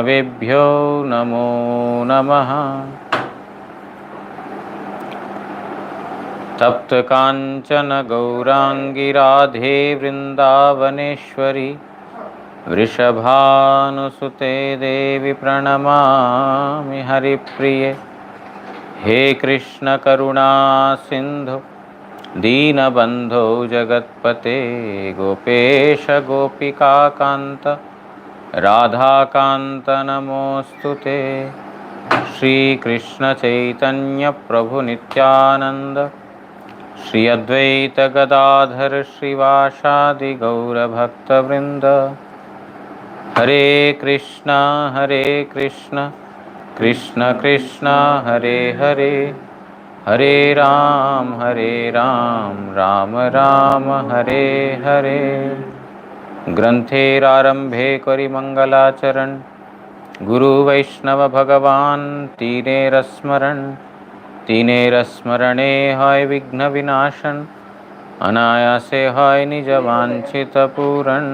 वेभ्यो नमो नमः। तप्त कांचन गौरांगी राधे वृंदावनेश्वरी वृषभानुसुते देवी प्रणमामि हरिप्रिये। हे कृष्ण करुणा सिंधु दीनबंधो जगत्पते गोपेश गोपिका कांत राधाकांत नमोस्तुते। श्री कृष्ण चैतन्य प्रभु नित्यानंद श्री अद्वैत गदाधर श्रीवासादि गौर भक्तवृंद। हरे कृष्णा कृष्ण कृष्ण हरे हरे, हरे राम राम राम हरे हरे। ग्रंथेरारंभे करि मंगलाचरण गुरु वैष्णव भगवान तीनेर स्मरणे हय विघ्न विनाशन अनायासे हय निज वांछित पूरण।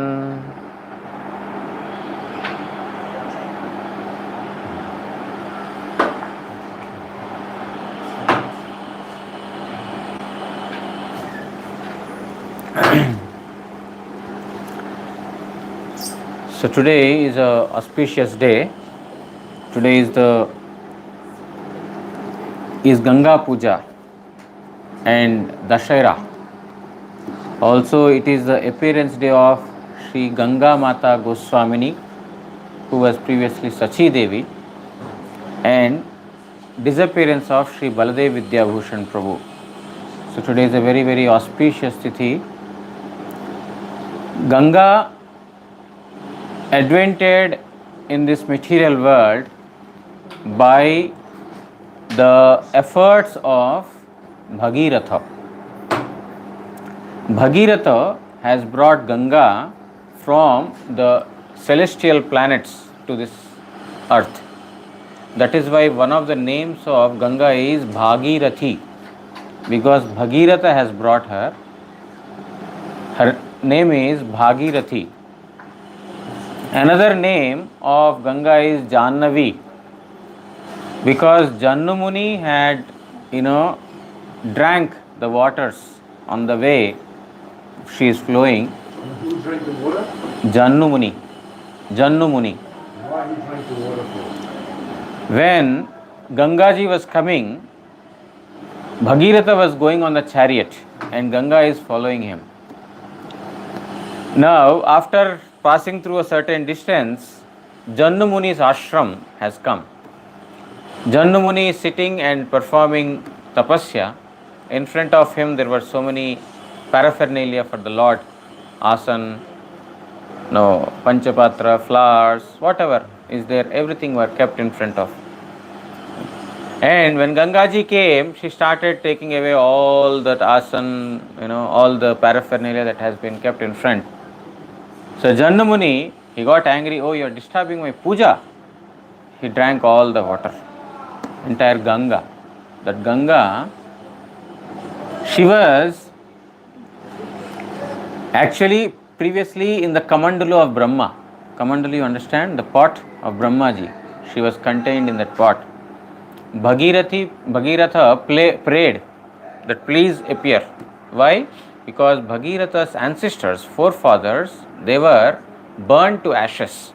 So today is a auspicious day. Today is Ganga Puja and Dashera. Also it is the appearance day of Sri Ganga Mata Goswamini, who was previously Sachi Devi, and disappearance of Sri Baladev Vidyabhushan Prabhu. So today is a very, very auspicious tithi. Ganga advented in this material world by the efforts of Bhagiratha. Bhagiratha has brought Ganga from the celestial planets to this earth. That is why one of the names of Ganga is Bhagirathi, because Bhagiratha has brought her. Her name is Bhagirathi. Another name of Ganga is Jannavi, because Jannumuni had, drank the waters on the way she is flowing. Who drank the water? Jannumuni. Why he drank the water for? When Gangaji was coming, Bhagiratha was going on the chariot and Ganga is following him. Now, after passing through a certain distance, Jannumuni's ashram has come. Jannumuni is sitting and performing tapasya. In front of him there were so many paraphernalia for the Lord, asan, panchapatra, flowers, whatever is there, everything were kept in front of. And when Gangaji came, she started taking away all that asan, all the paraphernalia that has been kept in front. So Jannumuni, he got angry, oh, you are disturbing my puja. He drank all the water, entire Ganga. That Ganga, she was actually previously in the Kamandalu of Brahma. Kamandalu, you understand? The pot of Brahmaji. She was contained in that pot. Bhagiratha prayed that please appear. Why? Because Bhagiratha's ancestors, forefathers, they were burned to ashes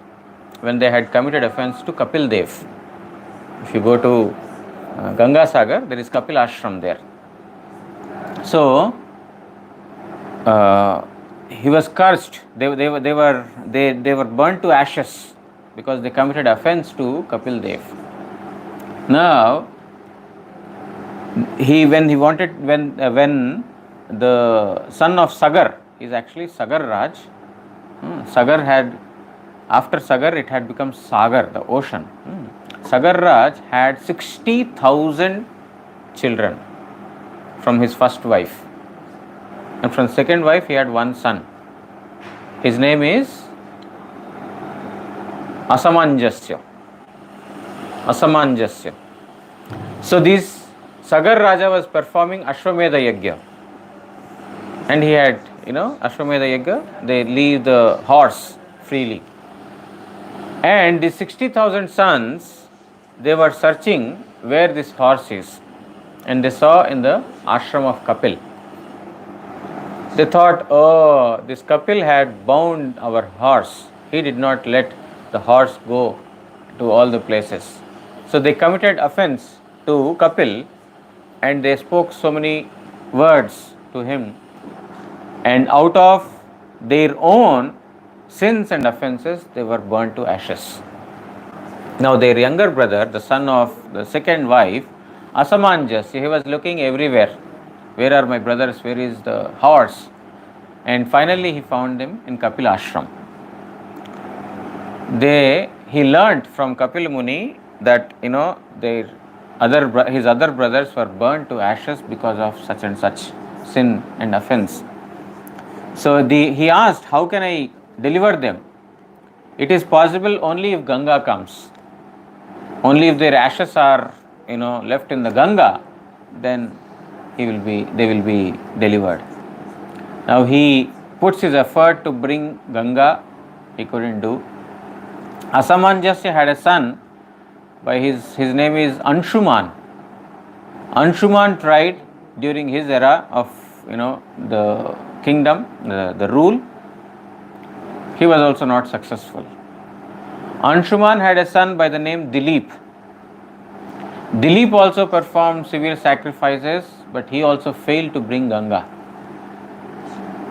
when they had committed offense to Kapil Dev. If you go to Ganga Sagar, there is Kapil Ashram there. So he was cursed. They were burnt to ashes because they committed offense to Kapil Dev. Now when the son of Sagar is actually Sagar Raj. Sagar had, after Sagar it had become Sagar, the ocean. Sagar Raj had 60,000 children from his first wife. And from second wife he had one son. His name is Asamanjasya. So this Sagar Raja was performing Ashwamedha Yajna. And he had, Ashwamedha Yajna, they leave the horse freely. And the 60,000 sons, they were searching where this horse is, and they saw in the ashram of Kapil. They thought, oh, this Kapil had bound our horse. He did not let the horse go to all the places. So they committed offense to Kapil, and they spoke so many words to him, and out of their own sins and offenses, they were burnt to ashes. Now their younger brother, the son of the second wife, Asamanjasya, he was looking everywhere. Where are my brothers? Where is the horse? And finally he found him in Kapil ashram. He learnt from Kapil Muni that his other brothers were burnt to ashes because of such and such sin and offense. So he asked, how can I deliver them? It is possible only if Ganga comes. Only if their ashes are left in the Ganga, then they will be delivered. Now he puts his effort to bring Ganga. He couldn't do. Asamanjasya had a son by his name is Anshuman. Anshuman tried during his era of the kingdom, the rule. He was also not successful. Anshuman had a son by the name Dilip. Dilip also performed severe sacrifices, but he also failed to bring Ganga.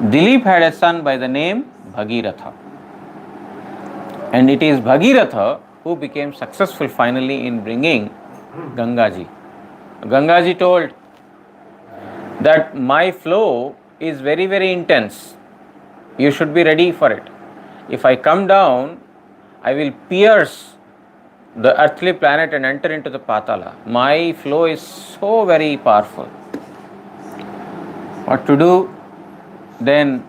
Dilip had a son by the name Bhagiratha. And it is Bhagiratha who became successful finally in bringing Gangaji. Gangaji told that my flow is very, very intense. You should be ready for it. If I come down, I will pierce the earthly planet and enter into the Patala. My flow is so very powerful. What to do? Then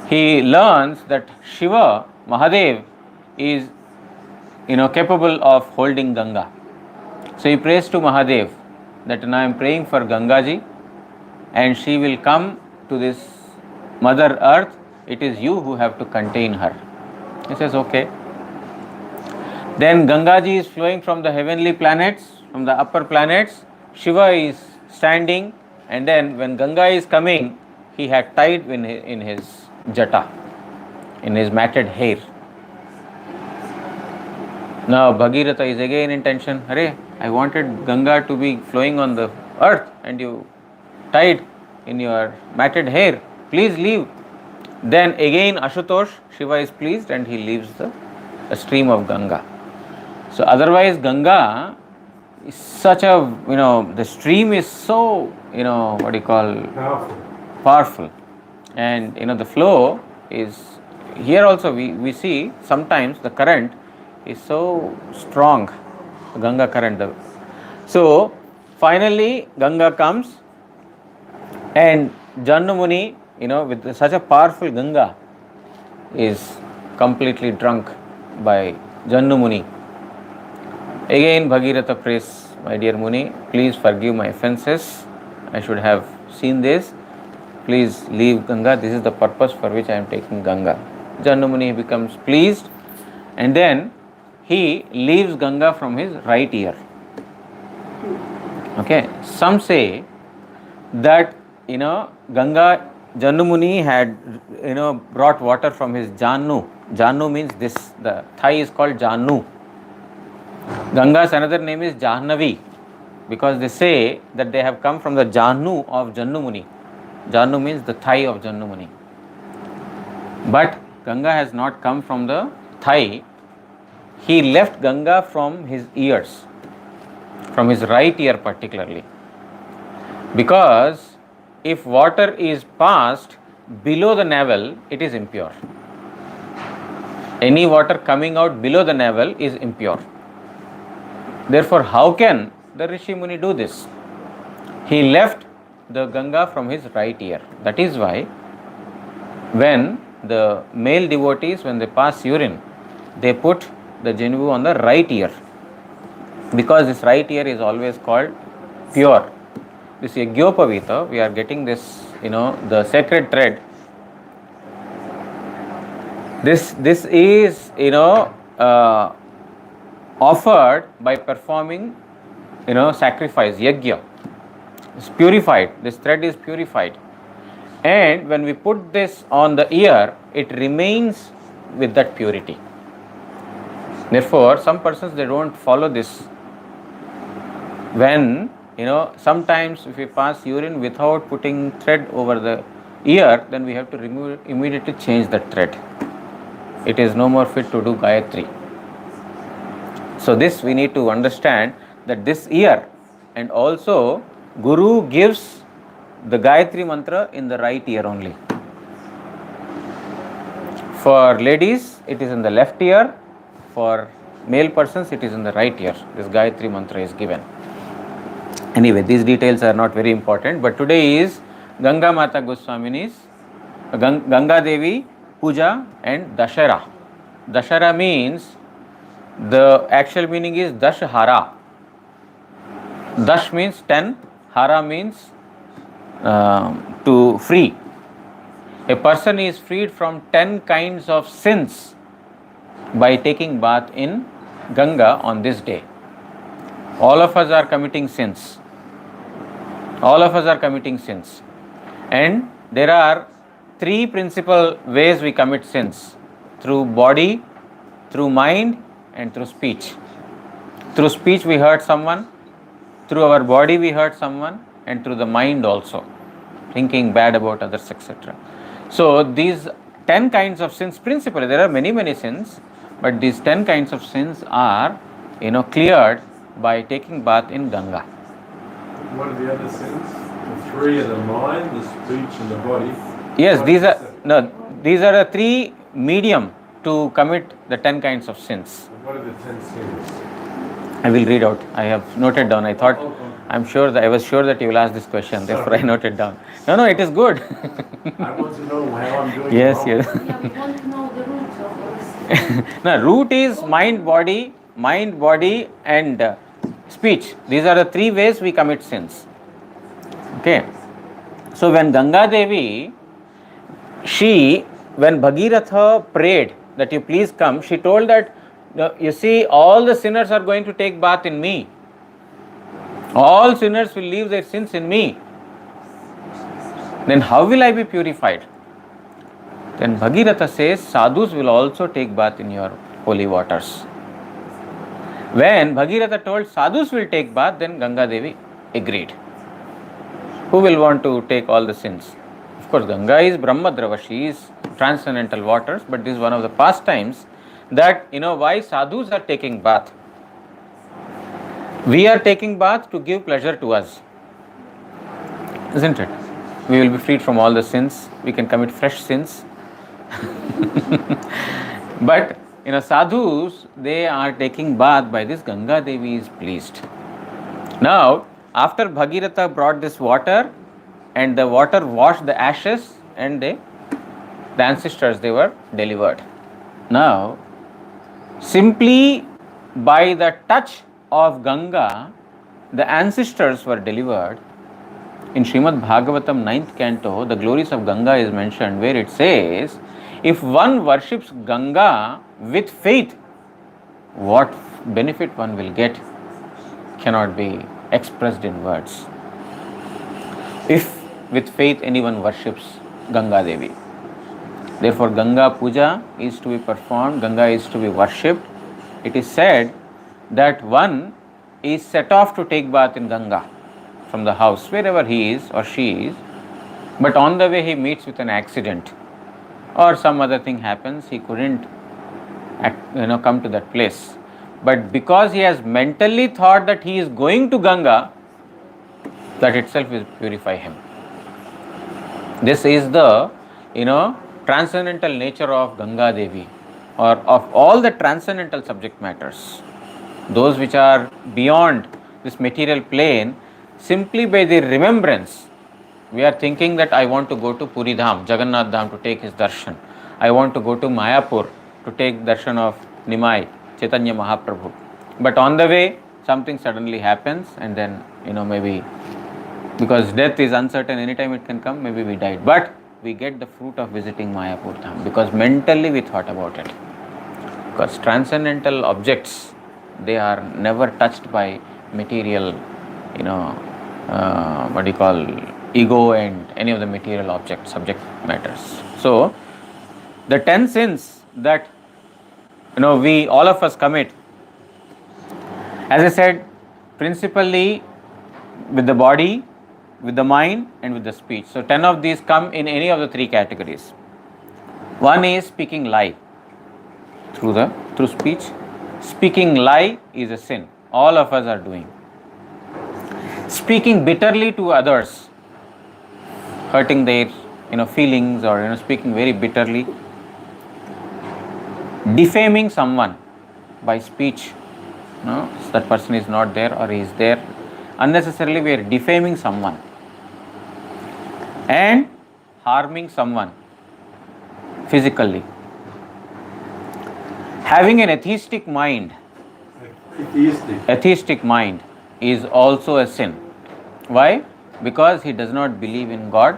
he learns that Shiva, Mahadev, is capable of holding Ganga. So he prays to Mahadev that I am praying for Gangaji and she will come to this Mother Earth. It is you who have to contain her. He says, okay. Then Gangaji is flowing from the heavenly planets, from the upper planets. Shiva is standing, and then when Ganga is coming, he had tied in his jata, in his matted hair. Now Bhagirath is again in tension. Hare, I wanted Ganga to be flowing on the earth and you tied in your matted hair. Please leave. Then again Ashutosh, Shiva is pleased and he leaves the stream of Ganga. So otherwise Ganga is such a, the stream is so, powerful. And, the flow is, here also we see sometimes the current is so strong, Ganga current. So finally Ganga comes and Jannu with such a powerful Ganga is completely drunk by Jannu Muni. Again Bhagiratha prays, my dear Muni, please forgive my offenses. I should have seen this. Please leave Ganga. This is the purpose for which I am taking Ganga. Jannu Muni becomes pleased and then he leaves Ganga from his right ear. Okay. Some say that Ganga, Jannu Muni had brought water from his Jannu. Jannu means this. The thigh is called Jannu. Ganga's another name is Jahnavi, because they say that they have come from the Jannu of Jannu Muni. Jannu means the thigh of Jannu Muni. But Ganga has not come from the thigh. He left Ganga from his ears, from his right ear particularly. Because if water is passed below the navel, it is impure. Any water coming out below the navel is impure. Therefore, how can the Rishi Muni do this? He left the Ganga from his right ear. That is why when the male devotees, when they pass urine, they put the Jenu on the right ear, because this right ear is always called pure. This Yajnopavita, we are getting this, the sacred thread. This is, uh, offered by performing, sacrifice, yajna. It's purified. This thread is purified. And when we put this on the ear, it remains with that purity. Therefore, some persons, they don't follow this. When, sometimes if we pass urine without putting thread over the ear, then we have to immediately change that thread. It is no more fit to do Gayatri. So this we need to understand, that this ear, and also Guru gives the Gayatri mantra in the right ear only. For ladies, it is in the left ear. For male persons, it is in the right ear. This Gayatri mantra is given. Anyway, these details are not very important, but today is Ganga Mata Goswamini's Ganga Devi Puja and Dashara. Dashara means, the actual meaning is Dashhara. Dash means 10, Hara means to free. A person is freed from 10 kinds of sins by taking bath in Ganga on this day. All of us are committing sins. All of us are committing sins. And there are 3 principal ways we commit sins: through body, through mind, and through speech. Through speech we hurt someone, through our body we hurt someone, and through the mind also, thinking bad about others, etc. So these 10 kinds of sins, principally, there are many sins, but these 10 kinds of sins are, cleared by taking bath in Ganga. What are the other sins? The 3 are the mind, the speech, and the body. Yes, these are the 3 medium to commit the 10 kinds of sins. What are the 10 sins? I will read out. I have noted down. I thought, I was sure that you will ask this question, therefore I noted down. No, it is good. I want to know how I'm doing Yes, wrong. yes. Yeah, we want to know the roots of all this. Now, root is mind, body, and speech. These are the 3 ways we commit sins. Okay. So when Ganga Devi, when Bhagiratha prayed that you please come, she told that, you see, all the sinners are going to take bath in me. All sinners will leave their sins in me. Then how will I be purified? Then Bhagiratha says, sadhus will also take bath in your holy waters. When Bhagiratha told sadhus will take bath, then Ganga Devi agreed. Who will want to take all the sins? Of course, Ganga is Brahmadrava, she is transcendental waters, but this is one of the pastimes that, why sadhus are taking bath. We are taking bath to give pleasure to us, isn't it? We will be freed from all the sins, we can commit fresh sins. But, sadhus, they are taking bath by this. Ganga Devi is pleased. Now, after Bhagiratha brought this water, and the water washed the ashes, and the ancestors, they were delivered. Now, simply by the touch of Ganga, the ancestors were delivered. In Srimad Bhagavatam 9th canto, the glories of Ganga is mentioned, where it says, if one worships Ganga with faith, what benefit one will get cannot be expressed in words. If with faith anyone worships Ganga Devi. Therefore, Ganga Puja is to be performed, Ganga is to be worshipped. It is said that one is set off to take bath in Ganga from the house, wherever he is or she is, but on the way he meets with an accident or some other thing happens, he couldn't come to that place. But because he has mentally thought that he is going to Ganga, that itself will purify him. This is the, transcendental nature of Ganga Devi, or of all the transcendental subject matters. Those which are beyond this material plane, simply by the remembrance, we are thinking that I want to go to Puri Dham, Jagannath Dham, to take his darshan. I want to go to Mayapur to take darshan of Nimai, Chaitanya Mahaprabhu. But on the way, something suddenly happens, and then, maybe because death is uncertain, anytime it can come, maybe we died. But we get the fruit of visiting Mayapur Dham because mentally we thought about it. Because transcendental objects, they are never touched by material, what do you call, ego and any of the material objects, subject matters. So, the 10 sins that we all of us commit, as I said, principally with the body, with the mind, and with the speech. So 10 of these come in any of the three categories. One is speaking lie through speech. Speaking lie is a sin. All of us are doing. Speaking bitterly to others, hurting their feelings, or speaking very bitterly. Defaming someone by speech. That person is not there or he is there. Unnecessarily we are defaming someone. And harming someone physically. Having an atheistic mind is also a sin. Why? Because he does not believe in God.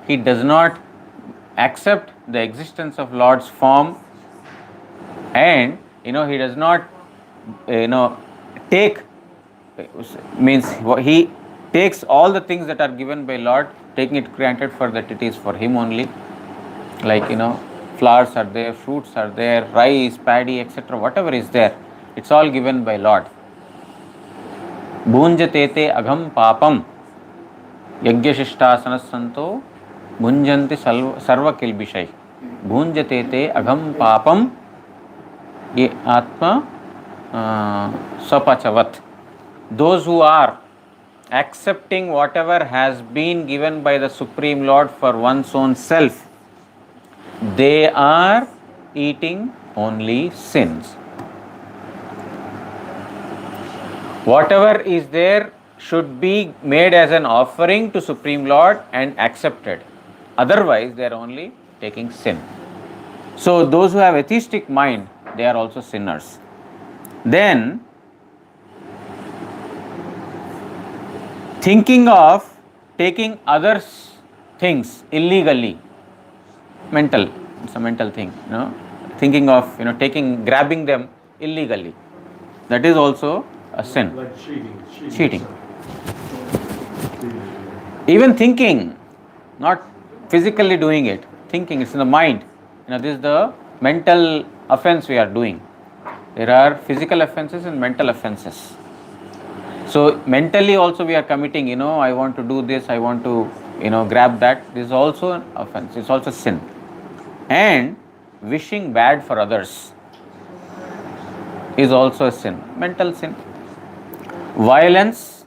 He does not accept the existence of Lord's form, and he does not take, means he takes all the things that are given by Lord, taking it granted for that it is for him only. Like flowers are there, fruits are there, rice, paddy, etc. Whatever is there, it's all given by Lord. Bhunjatete agham papam yagyashishta sanasanto bhunjanti sarva kilbishai. Bhunjatete agham papam ye atma sapachavat. Those who are accepting whatever has been given by the Supreme Lord for one's own self, they are eating only sins. Whatever is there should be made as an offering to Supreme Lord and accepted. Otherwise, they are only taking sin. So, those who have atheistic mind, they are also sinners. Then, thinking of taking others' things illegally, it's a mental thing, thinking of, grabbing them illegally, that is also a sin. Like Cheating. Even thinking, not physically doing it, thinking, it's in the mind. This is the mental offense we are doing. There are physical offenses and mental offenses. So mentally also we are committing, I want to do this, I want to, grab that. This is also an offense. It's also sin. And wishing bad for others is also a sin, mental sin. Violence,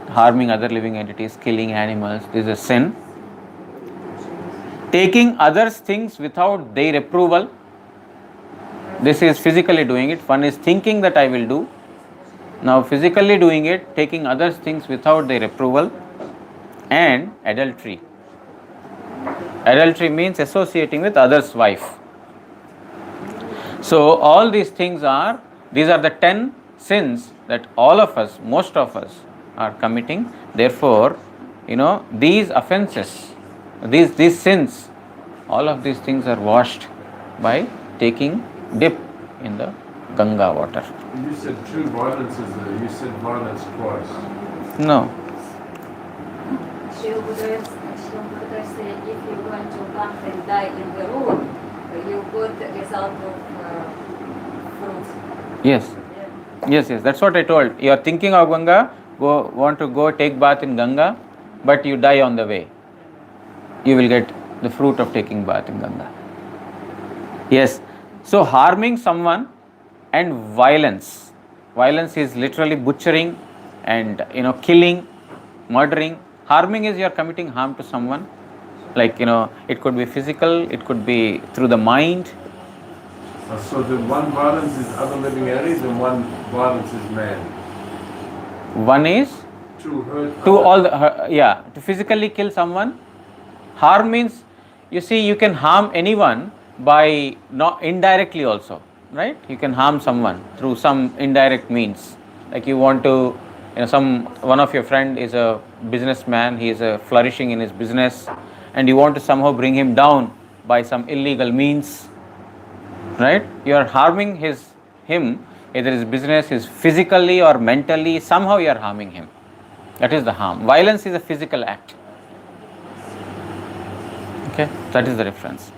harming other living entities, killing animals, this is a sin. Taking others' things without their approval, this is physically doing it. One is thinking that I will do. Now physically doing it, taking others' things without their approval. And adultery. Adultery means associating with others' wife. So all these things these are the 10 sins that all of us, most of us are committing. Therefore, these offenses, these sins, all of these things are washed by taking dip in the Ganga water. You said two violences there. You said violence twice. No. Srila Buddha said, if you're going to come and die in the road, you got the result of fruits. Yes. Yes, that's what I told. You are thinking of Ganga, want to go take bath in Ganga, but you die on the way. You will get the fruit of taking bath in Ganga. Yes. So harming someone and violence. Violence is literally butchering and killing, murdering. Harming is you are committing harm to someone. Like it could be physical, it could be through the mind. So the one violence is other living entities and one violence is man. One is To hurt. To physically kill someone. Harm means, you can harm anyone by not indirectly also, right? You can harm someone through some indirect means. Like you want to, one of your friend is a businessman, he is flourishing in his business, and you want to somehow bring him down by some illegal means. right? You are harming him, either his business is physically or mentally, somehow you are harming him. That is the harm. Violence is a physical act. Okay, that is the difference.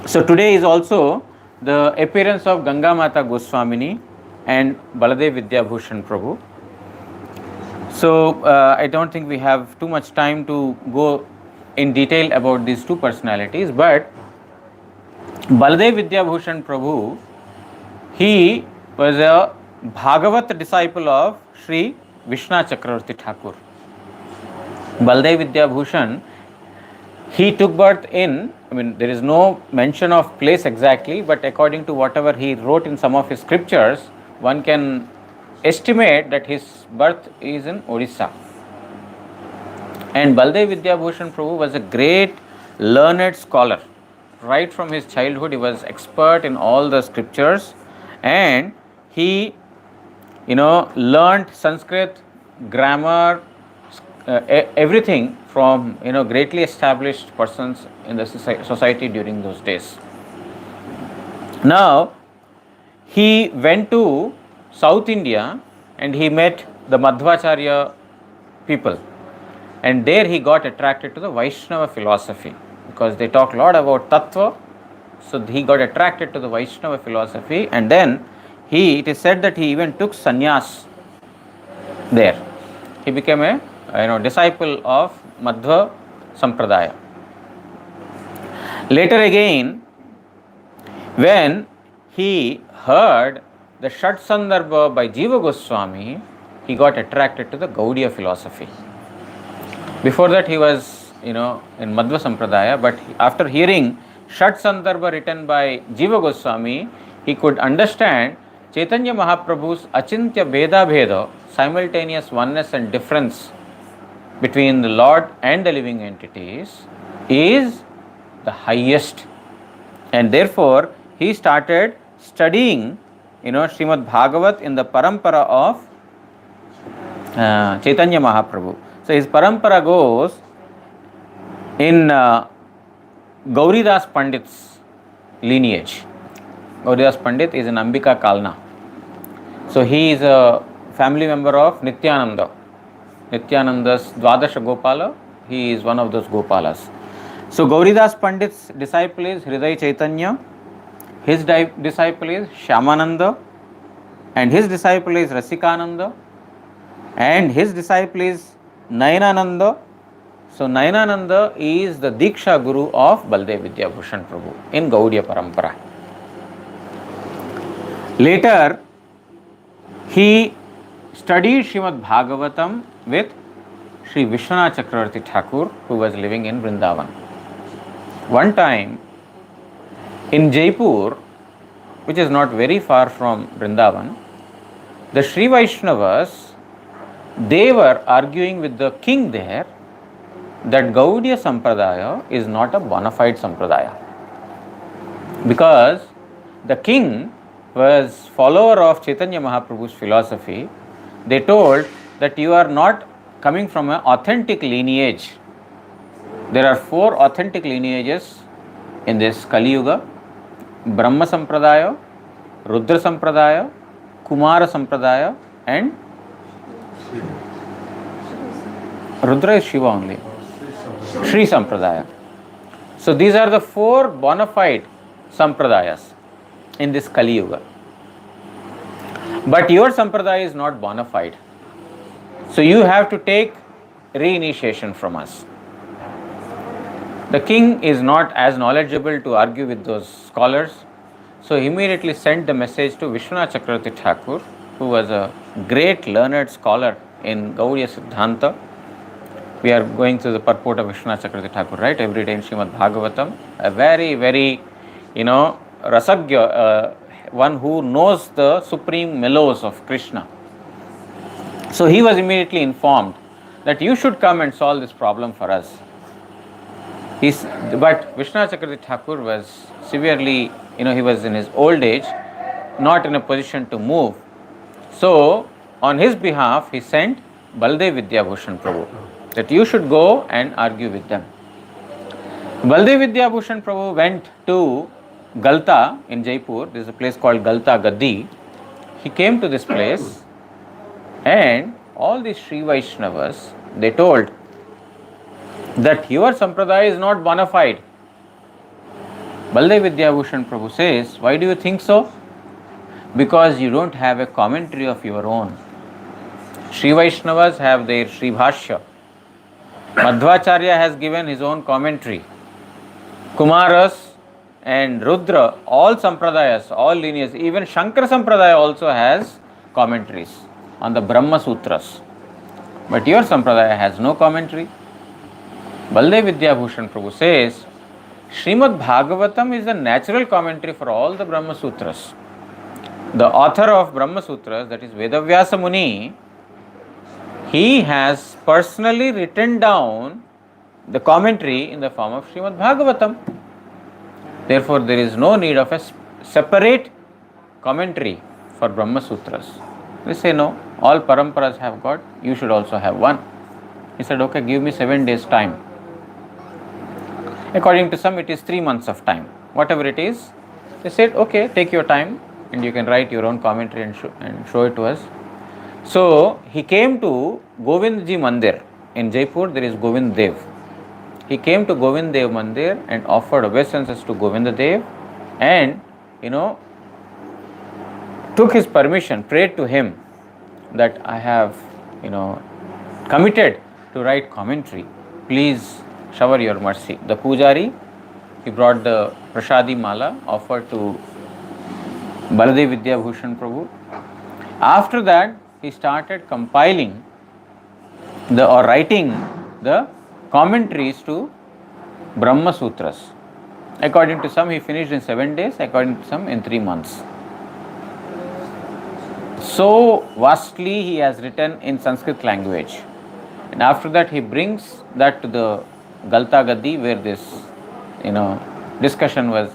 So today is also the appearance of Ganga Mata Goswamini and Baladev Vidyabhushan Prabhu. So I don't think we have too much time to go in detail about these two personalities, but Baladev Vidyabhushan Prabhu, he was a Bhagavat disciple of Sri Vishnu Chakravarti Thakur. Baladev Vidyabhushan, he took birth in, there is no mention of place exactly, but according to whatever he wrote in some of his scriptures, one can estimate that his birth is in Odisha. And Baladev Vidyabhushan Prabhu was a great learned scholar. Right from his childhood, he was expert in all the scriptures, and he, learned Sanskrit, grammar, everything from, greatly established persons in the society during those days. Now, he went to South India and he met the Madhvacharya people, and there he got attracted to the Vaishnava philosophy because they talk a lot about tattva. So he got attracted to the Vaishnava philosophy, and then it is said that he even took sannyas there. He became a disciple of Madhva Sampradaya. Later again, when he heard the Shat Sandarbha by Jiva Goswami, he got attracted to the Gaudiya philosophy. Before that he was, in Madhva Sampradaya, but after hearing Shat Sandarbha written by Jiva Goswami, he could understand Chaitanya Mahaprabhu's Achintya Bheda Bheda, simultaneous oneness and difference between the Lord and the living entities, is the highest. And therefore, he started studying, Srimad Bhagavat in the parampara of Chaitanya Mahaprabhu. So his parampara goes in Gauridas Pandit's lineage. Gauridas Pandit is an Ambika Kalna. So he is a family member of Nityananda. Nityananda's Dwadasha Gopala, he is one of those Gopalas. So Gauridas Pandit's disciple is Hriday Chaitanya, his disciple is Shyamananda, and his disciple is Rasikananda, and his disciple is Nayanananda. So Nayanananda is the Diksha Guru of Baladev Vidyabhushan Prabhu in Gaudiya Parampara. Later, he studied Srimad Bhagavatam with Sri Vishwanath Chakravarti Thakur, who was living in Vrindavan. One time, in Jaipur, which is not very far from Vrindavan, the Sri Vaishnavas, they were arguing with the king there that Gaudiya Sampradaya is not a bona fide Sampradaya. Because the king was follower of Chaitanya Mahaprabhu's philosophy, they told that you are not coming from an authentic lineage. There are 4 authentic lineages in this Kali Yuga: Brahma Sampradaya, Rudra Sampradaya, Kumara Sampradaya, and Rudra is Shiva only, Sree Sampradaya. So these are the 4 bona fide Sampradayas in this Kali Yuga. But your Sampradaya is not bona fide. So you have to take reinitiation from us. The king is not as knowledgeable to argue with those scholars, so he immediately sent the message to Vishwanath Chakravarti Thakur, who was a great learned scholar in Gaudiya Siddhanta. We are going through the purport of Vishwanath Chakravarti Thakur, right? Every day in Srimad Bhagavatam. A very, very, rasagya, one who knows the supreme mellows of Krishna. So he was immediately informed that you should come and solve this problem for us. But Vishwanath Chakravarti Thakur was severely, he was in his old age, not in a position to move. So on his behalf, he sent Baladev Vidyabhushan Prabhu, that you should go and argue with them. Baladev Vidyabhushan Prabhu went to Galta in Jaipur. There is a place called Galta Gaddi. He came to this place, and all these Sri Vaishnavas, they told that your sampradaya is not bona fide. Baladev Vidyabhushan Prabhu says, why do you think so? Because you don't have a commentary of your own. Sri Vaishnavas have their Sri Bhashya. Madhvacharya has given his own commentary. Kumaras and Rudra, all sampradayas, all lineages, even Shankara Sampradaya also has commentaries on the Brahma Sutras. But your sampradaya has no commentary. Baladev Vidyabhushan Prabhu says, Srimad Bhagavatam is the natural commentary for all the Brahma Sutras. The author of Brahma Sutras, that is Vedavyasa Muni, he has personally written down the commentary in the form of Srimad Bhagavatam. Therefore, there is no need of a separate commentary for Brahma Sutras. They say, no, all paramparas have got, you should also have one. He said, okay, give me 7 days time. According to some, it is 3 months of time. Whatever it is, they said, okay, take your time and you can write your own commentary and show it to us. So, he came to Govindji Mandir. In Jaipur, there is Govind Dev. He came to Govind Dev Mandir and offered obeisances to Govinda Dev and, took his permission, prayed to him that I have, committed to write commentary. Please shower your mercy. The Pujari, he brought the Prashadi Mala, offered to Baladev Vidyabhushan Prabhu. After that, he started compiling or writing the commentaries to Brahma Sutras. According to some, he finished in 7 days, according to some, in 3 months. So vastly he has written in Sanskrit language. And after that, he brings that to the Galta Gaddi, where this,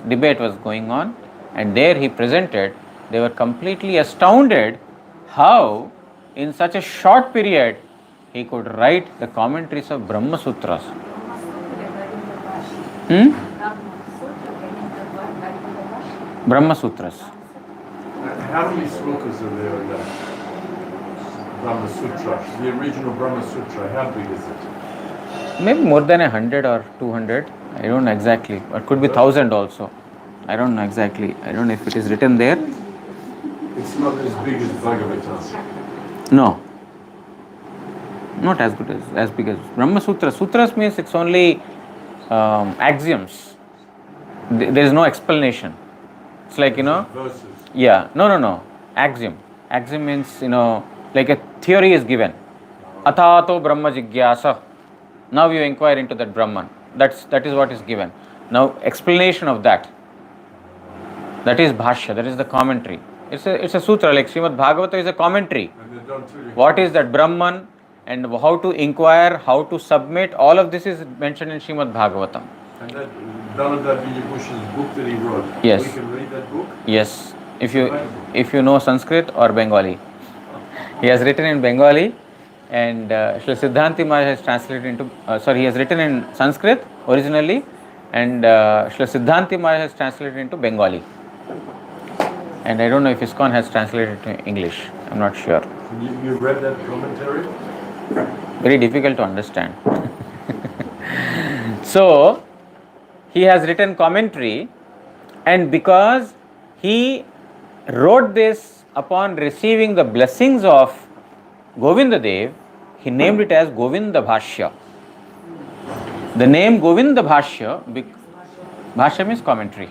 debate was going on, and there he presented. They were completely astounded how, in such a short period, he could write the commentaries of Brahma Sutras. Brahma Sutras. How many slokas are there in that Brahma Sutra? The original Brahma Sutra, how big is it? Maybe more than 100 or 200. I don't know exactly. It could be 1,000 also. I don't know exactly. I don't know if it is written there. It's not as big as Bhagavatam. No. Not as good as big as Brahma Sutra. Sutras means it's only axioms. There is no explanation. It's like, Verses. Yeah. No. Axiom. Axiom means, like a theory is given. Athato Brahma Jigyasa. Now you inquire into that Brahman. That is what is given. Now explanation of that. That is Bhashya. That is the commentary. It's a sutra, like Srimad Bhagavata is a commentary. What is that Brahman and how to inquire, how to submit, all of this is mentioned in Srimad Bhagavatam. And that Baladev Vidyabhushan's book that he wrote, Yes. We can read that book? Yes, if you know Sanskrit or Bengali. He has written in Bengali and Srila Siddhanti Maharaj has translated into, he has written in Sanskrit originally and Srila Siddhanti Maharaj has translated into Bengali. And I don't know if ISKCON has translated to English. I'm not sure. You read that commentary? Very difficult to understand. So, he has written commentary, and because he wrote this upon receiving the blessings of Govinda Dev, he named it as Govinda Bhashya. The name Govinda Bhashya, Bhashya means commentary.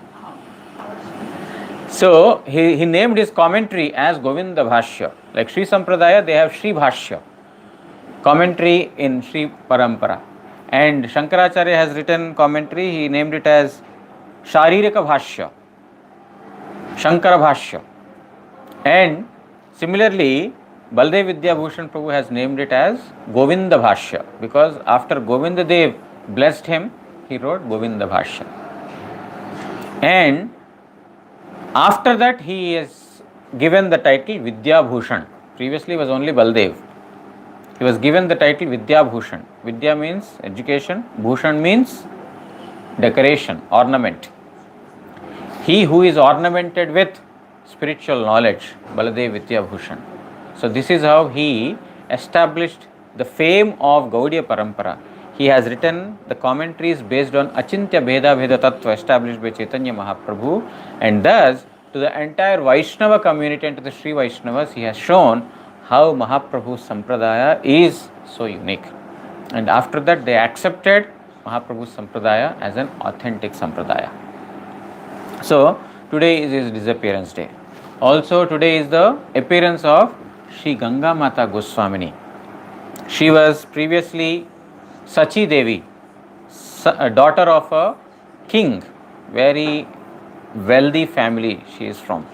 So, he named his commentary as Govinda Bhashya. Like Sri Sampradaya, they have Sri Bhashya, commentary in Sri Parampara. And Shankaracharya has written commentary, he named it as Sharirika Bhashya, Shankara Bhashya. And similarly, Baladev Vidyabhushan Prabhu has named it as Govinda Bhashya, because after Govinda Dev blessed him, he wrote Govinda Bhashya. And after that, he is given the title Vidyabhushan. Previously was only Baladev. He was given the title Vidyabhushan. Vidya means education, Bhushan means decoration, ornament. he who is ornamented with spiritual knowledge, Baladev Vidyabhushan. So this is how he established the fame of Gaudiya Parampara. He has written the commentaries based on Achintya Bheda Bheda Tattva established by Chaitanya Mahaprabhu, and thus to the entire Vaishnava community and to the Sree Vaishnavas he has shown how Mahaprabhu's Sampradaya is so unique. And after that they accepted Mahaprabhu's Sampradaya as an authentic Sampradaya. So today is his disappearance day. Also today is the appearance of Sri Ganga Mata Goswamini. She was previously Sachi Devi, a daughter of a king, very wealthy family she is from.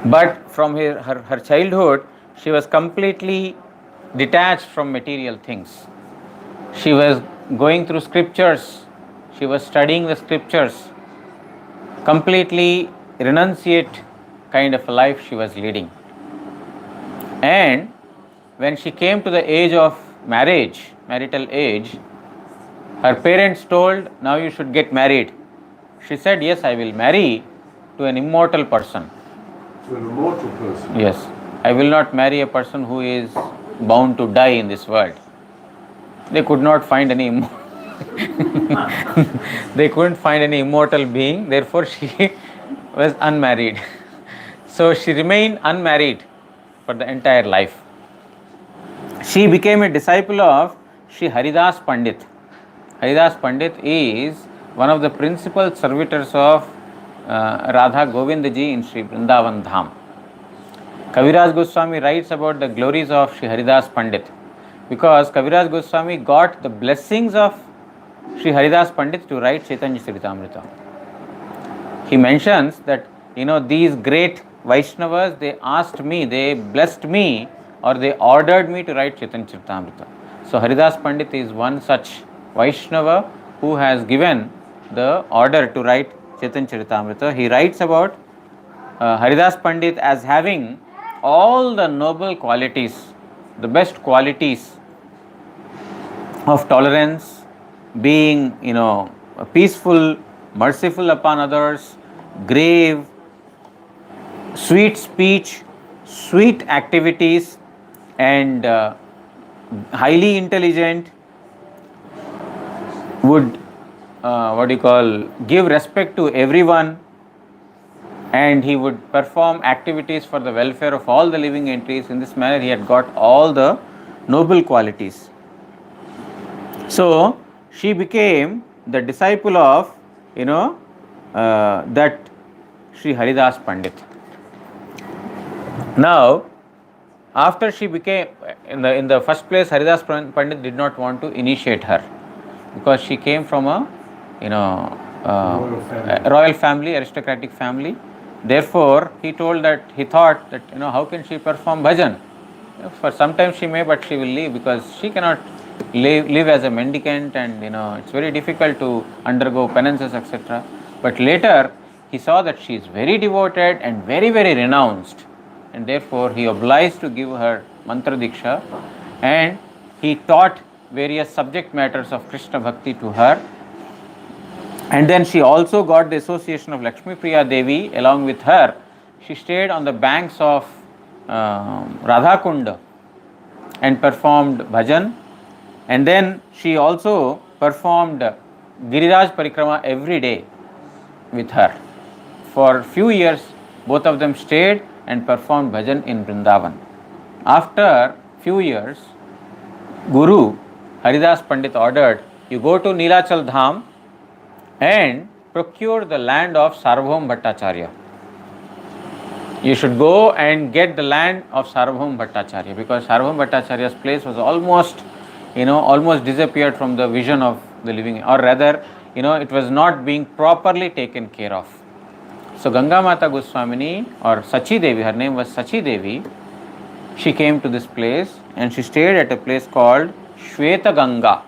But from her childhood, she was completely detached from material things. She was going through scriptures, she was studying the scriptures, completely renunciate kind of a life she was leading. And when she came to the age of marriage, marital age, her parents told, now you should get married. She said, yes, I will marry to an immortal person. To an immortal person? Yes, I will not marry a person who is bound to die in this world. They could not find any they couldn't find any immortal being, therefore she was unmarried. So she remained unmarried for the entire life. She became a disciple of Sri Haridas Pandit. Haridas Pandit is one of the principal servitors of Radha Govindaji in Sri Vrindavan Dham. Kaviraj Goswami writes about the glories of Sri Haridas Pandit because Kaviraj Goswami got the blessings of Sri Haridas Pandit to write Chaitanya Charitamrita. He mentions that, these great Vaishnavas, they asked me, they blessed me, or they ordered me to write Chaitanya Charitamrita. So Haridas Pandit is one such Vaishnava who has given the order to write Chaitanya Charitamrita. He writes about Haridas Pandit as having all the noble qualities, the best qualities of tolerance, being, peaceful, merciful upon others, grave, sweet speech, sweet activities, and highly intelligent, would give respect to everyone, and he would perform activities for the welfare of all the living entities. In this manner he had got all the noble qualities. So she became the disciple of that Sri Haridas Pandit. Now after she became, in the first place, Haridas Pandit did not want to initiate her because she came from a royal family, aristocratic family. Therefore he thought that how can she perform bhajan? For some time she may, but she will leave because she cannot live as a mendicant, and it's very difficult to undergo penances, etc. But later he saw that she is very devoted and very, very renounced, and therefore he obliged to give her mantra diksha, and he taught various subject matters of Krishna Bhakti to her. And then she also got the association of Lakshmi Priya Devi along with her. She stayed on the banks of Radha Kunda and performed bhajan, and then she also performed Giriraj Parikrama every day with her. For few years both of them stayed and performed bhajan in Vrindavan. After few years, Guru Haridas Pandit ordered, you go to Nilachal Dham and procure the land of Sarvabhaum Bhattacharya. You should go and get the land of Sarvabhaum Bhattacharya, because Sarvabhaum Bhattacharya's place was almost disappeared from the vision of the living, or rather, it was not being properly taken care of. So Ganga Mata Goswamini, or Sachi Devi, her name was Sachi Devi, she came to this place and she stayed at a place called Shweta Ganga.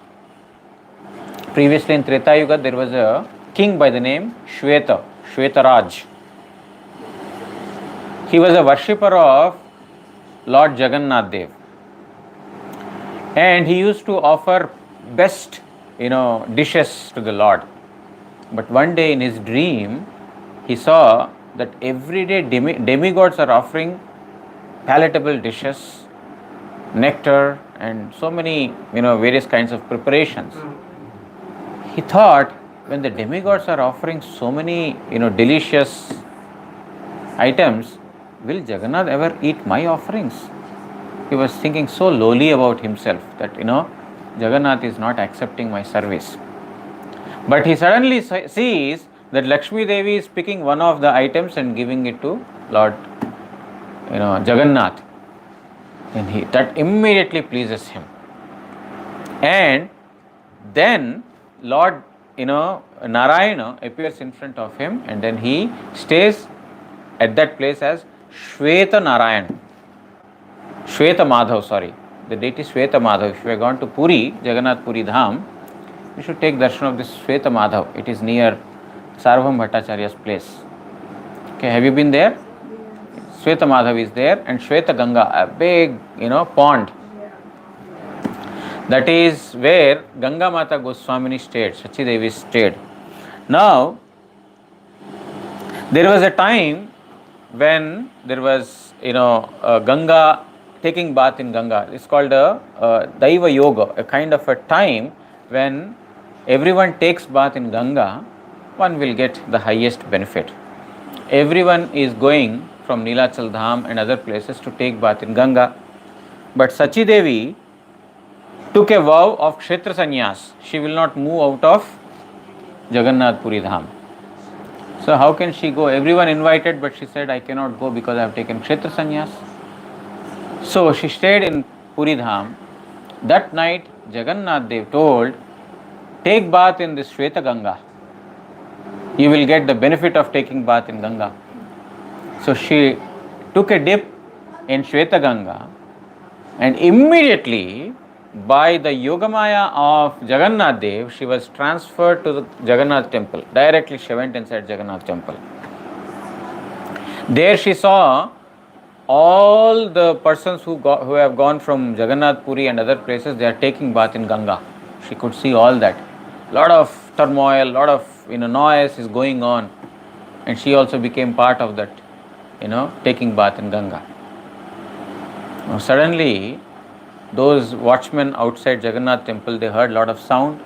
Previously in Treta Yuga there was a king by the name Shwetaraj. He was a worshipper of Lord Jagannath Dev, and he used to offer best dishes to the Lord. But one day in his dream, he saw that every day demigods are offering palatable dishes, nectar, and so many, various kinds of preparations. He thought, when the demigods are offering so many, delicious items, will Jagannath ever eat my offerings? He was thinking so lowly about himself that, Jagannath is not accepting my service. But he suddenly sees that Lakshmi Devi is picking one of the items and giving it to Lord, Jagannath. And that immediately pleases him. And then Lord, Narayana appears in front of him, and then he stays at that place as Shweta Narayan. Shweta Madhav, sorry. The deity Shweta Madhav. If you have gone to Puri, Jagannath Puri Dham, you should take darshan of this Shweta Madhav. It is near Sarvam Bhattacharya's place. Okay, have you been there? Shweta Madhav is there, and Shweta Ganga, a big, pond. That is where Ganga Mata Goswamini stayed, Sachi Devi stayed. Now, there was a time when there was, Ganga, taking bath in Ganga. It's called a Daiva Yoga, a kind of a time when everyone takes bath in Ganga, one will get the highest benefit. Everyone is going from Nilachal Dham and other places to take bath in Ganga. But Sachi Devi took a vow of Kshetra Sannyas. She will not move out of Jagannath Puri Dham. So how can she go? Everyone invited, but she said, I cannot go because I have taken Kshetra Sannyas. So she stayed in Puri Dham. That night, Jagannath Dev told, take bath in this Shweta Ganga. You will get the benefit of taking bath in Ganga. So she took a dip in Shweta Ganga, and immediately, by the Yogamaya of Jagannath Dev, she was transferred to the Jagannath temple. Directly she went inside Jagannath temple. There she saw all the persons who have gone from Jagannath Puri and other places, they are taking bath in Ganga. She could see all that. Lot of turmoil, lot of noise is going on, and she also became part of that, taking bath in Ganga. Now suddenly, those watchmen outside Jagannath temple, they heard lot of sound.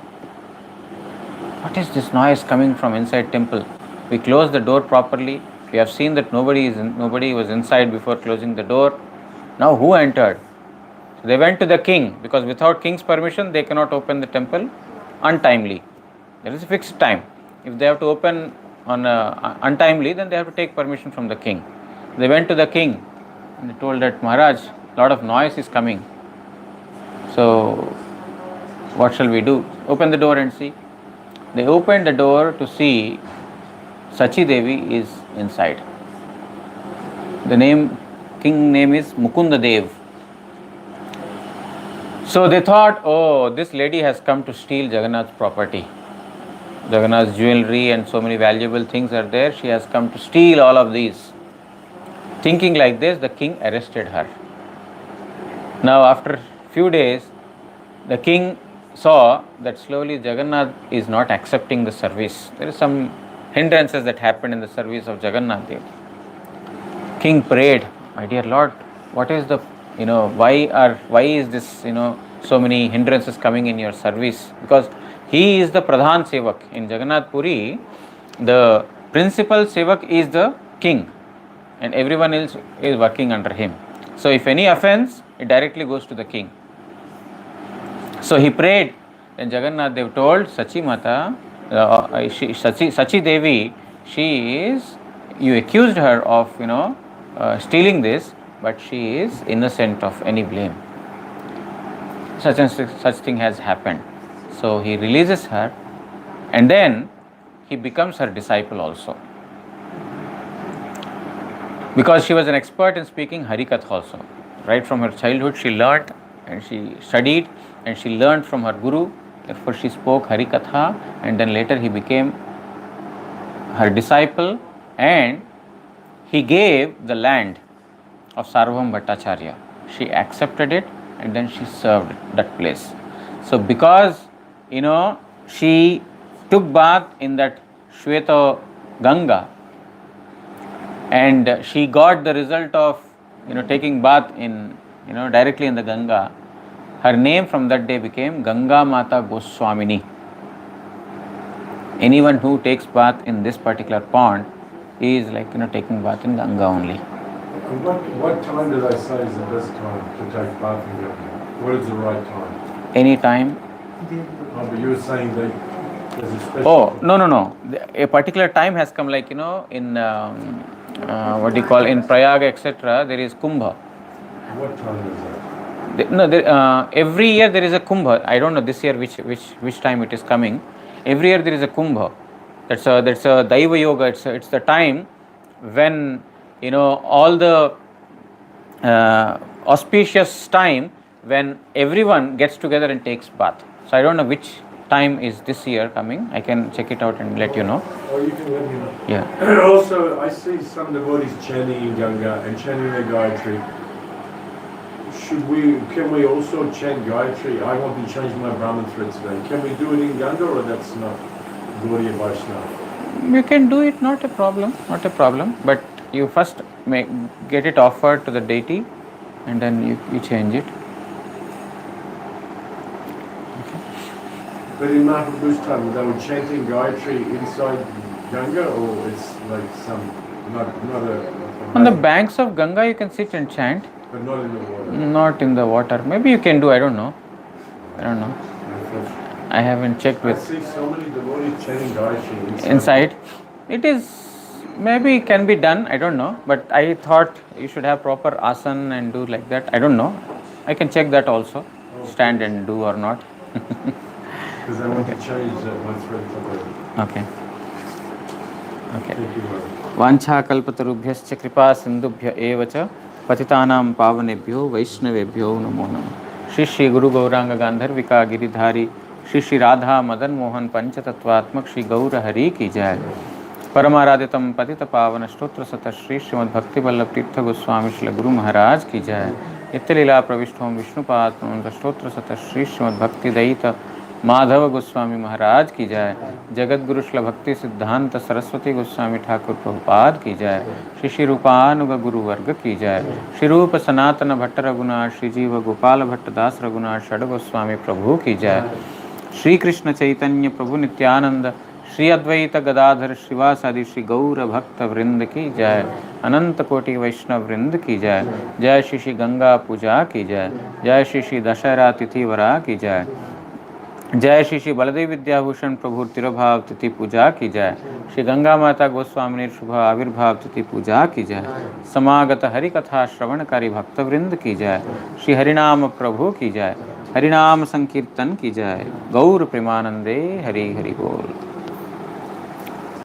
What is this noise coming from inside temple? We closed the door properly. We have seen that nobody was inside before closing the door. Now who entered? So they went to the king, because without king's permission they cannot open the temple untimely. There is a fixed time. If they have to open on untimely, then they have to take permission from the king. They went to the king and they told that, Maharaj, lot of noise is coming. So what shall we do? Open the door and see. They opened the door to see Sachi Devi is inside. The king name is Mukunda Dev. So they thought, oh, this lady has come to steal Jagannath's property. Jagannath's jewelry and so many valuable things are there. She has come to steal all of these. Thinking like this, the king arrested her. Now after few days, the king saw that slowly Jagannath is not accepting the service. There is some hindrances that happened in the service of Jagannath Dev. King prayed, my dear Lord, what is the, why is this, so many hindrances coming in your service? Because he is the Pradhan Sevak. In Jagannath Puri, the principal Sevak is the king, and everyone else is working under him. So if any offense, it directly goes to the king. So he prayed, and Jagannath Dev told Sachi Mata, Sachi Devi, you accused her of, stealing this, but she is innocent of any blame. Such thing has happened. So he releases her, and then he becomes her disciple also. Because she was an expert in speaking Harikatha also. Right from her childhood she learnt and she studied and she learnt from her guru. Therefore she spoke Harikatha, and then later he became her disciple, and he gave the land of Sarvam Bhattacharya. She accepted it, and then she served that place. So because, she took bath in that Shweta Ganga, and she got the result of taking bath in directly in the Ganga. Her name from that day became Ganga Mata Goswamini. Anyone who takes bath in this particular pond is like taking bath in Ganga only. What time did I say is the best time to take bath in Ganga? What is the right time? Any time. Oh, but you were saying that there's a special... Oh, no. A particular time has come, like, in what do you call, in Prayag, etc. There is Kumbha. What time is that? No, every year there is a Kumbha. I don't know this year which time it is coming. Every year there is a Kumbha. That's a Daiva Yoga. It's the time when all the auspicious time when everyone gets together and takes bath. So I don't know which time is this year coming. I can check it out and let you know. Oh, you can let me know. Yeah. Also, I see some devotees chanting in Ganga and chanting their Gayatri. Can we also chant Gayatri? I want to change my Brahman thread today. Can we do it in Ganga, or that's not Gaudiya Vaishnava? You can do it, not a problem. But you first get it offered to the deity, and then you change it. But in Mahaprabhu's time, they were chanting Gayatri inside Ganga, or it's like not a... On the banks of Ganga you can sit and chant. But not in the water. Not in the water. Maybe you can do, I don't know. I haven't checked with... I see so many devotees chanting Gayatri inside. It is, maybe can be done, I don't know. But I thought you should have proper asana and do like that. I don't know. I can check that also. Stand and do or not. Because I want to change my thread today. Okay. Thank you, Lord. वांछा कल्पतरुभ्यश्च कृपा सिंधुभ्य एव च पतितानां पावनेभ्यो वैष्णवेभ्यो नमो नमः। श्री श्री गुरु गौरांग गांधर्विका गिरिधारी श्री श्री राधा मदन मोहन पंचतत्वात्मक श्री गौर हरि की जय। परमाराधितम पतित पावन स्तोत्र सत श्री श्रीमद् भक्ति वल्लभ तीर्थ गोस्वामी श्री गुरु महाराज की जय। नित्य लीला प्रविष्टों विष्णुपाद स्तोत्र सत श्री श्रीमद् भक्ति दयित माधव गोस्वामी महाराज की जय। जगत गुरु श्री भक्ति सिद्धांत सरस्वती गोस्वामी ठाकुर प्रभुपाद की जय। श्री श्री रूपानुग गुरु वर्ग की जय। श्री रूप सनातन भट्ट रघुनाथ श्री जीव गोपाल भट्ट दास रघुनाथ षड गोस्वामी प्रभु की जय। श्री कृष्ण चैतन्य प्रभु नित्यानंद श्री अद्वैत गदाधर श्रीवासादि श्री गौर भक्त वृंद की जय। अनंत कोटि वैष्णव वृंद की जय। जय श्री श्री गंगा पूजा की जय। जय श्री श्री दशहरा तिथि वरा की जय। जय श्री श्री बलदेव विद्याभूषण प्रभु तिरुभाव तिथि पूजा की जय। श्री गंगा माता गोस्वामी शुभ आविर्भाव तिथि पूजा की जय। समागत हरि कथा श्रवणकारी भक्तवृंद की जय। श्री हरिनाम प्रभु की जय। हरिनाम संकीर्तन की जय। गौर प्रेमानंदे हरि हरि बोल।